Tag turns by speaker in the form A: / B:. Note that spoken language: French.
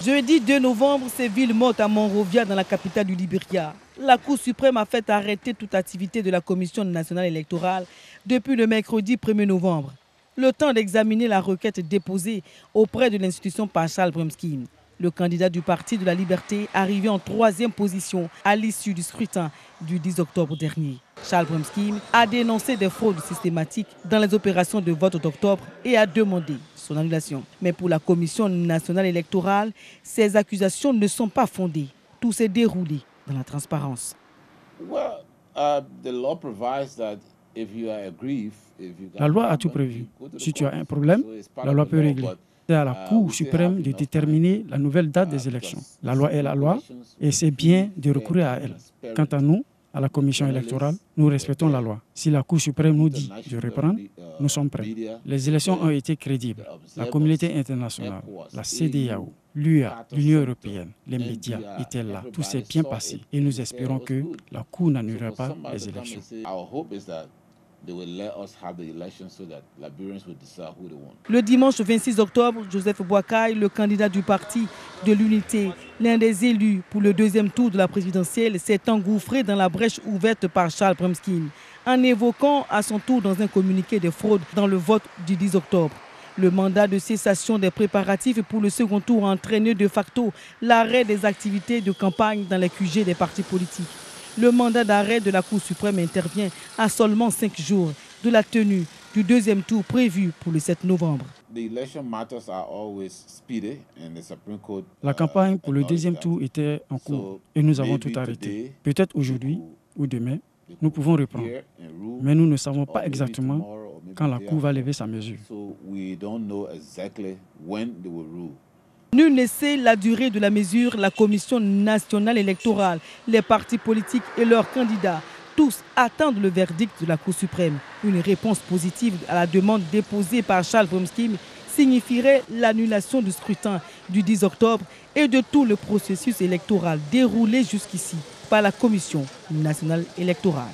A: Jeudi 2 novembre, c'est ville morte à Monrovia, dans la capitale du Libéria. La Cour suprême a fait arrêter toute activité de la Commission nationale électorale depuis le mercredi 1er novembre. Le temps d'examiner la requête déposée auprès de l'institution par Charles Bremsky. Le candidat du Parti de la Liberté arrivé en 3e position à l'issue du scrutin du 10 octobre dernier. Charles Bremsky a dénoncé des fraudes systématiques dans les opérations de vote d'octobre et a demandé son annulation. Mais pour la Commission nationale électorale, ces accusations ne sont pas fondées. Tout s'est déroulé dans la transparence.
B: La loi a tout prévu. Si tu as un problème, la loi peut régler. C'est à la Cour suprême de déterminer la nouvelle date des élections. La loi est la loi et c'est bien de recourir à elle. Quant à nous, à la Commission électorale, nous respectons la loi. Si la Cour suprême nous dit de reprendre, nous sommes prêts. Les élections ont été crédibles. La communauté internationale, la CEDEAO, l'UA, l'Union européenne, les médias étaient là. Tout s'est bien passé et nous espérons que la Cour n'annulera pas les élections.
A: Le dimanche 26 octobre, Joseph Boakai, le candidat du parti de l'Unité, l'un des élus pour le 2e tour de la présidentielle, s'est engouffré dans la brèche ouverte par Charles Bremsky, en évoquant à son tour dans un communiqué des fraudes dans le vote du 10 octobre. Le mandat de cessation des préparatifs pour le second tour a entraîné de facto l'arrêt des activités de campagne dans les QG des partis politiques. Le mandat d'arrêt de la Cour suprême intervient à seulement 5 jours de la tenue du 2e tour prévu pour le 7 novembre.
B: La campagne pour le 2e tour était en cours et nous avons tout arrêté. Peut-être aujourd'hui ou demain, nous pouvons reprendre. Mais nous ne savons pas exactement quand la Cour va lever sa mesure.
A: Nul ne sait la durée de la mesure. La Commission nationale électorale, les partis politiques et leurs candidats, tous attendent le verdict de la Cour suprême. Une réponse positive à la demande déposée par Charles Bremsky signifierait l'annulation du scrutin du 10 octobre et de tout le processus électoral déroulé jusqu'ici par la Commission nationale électorale.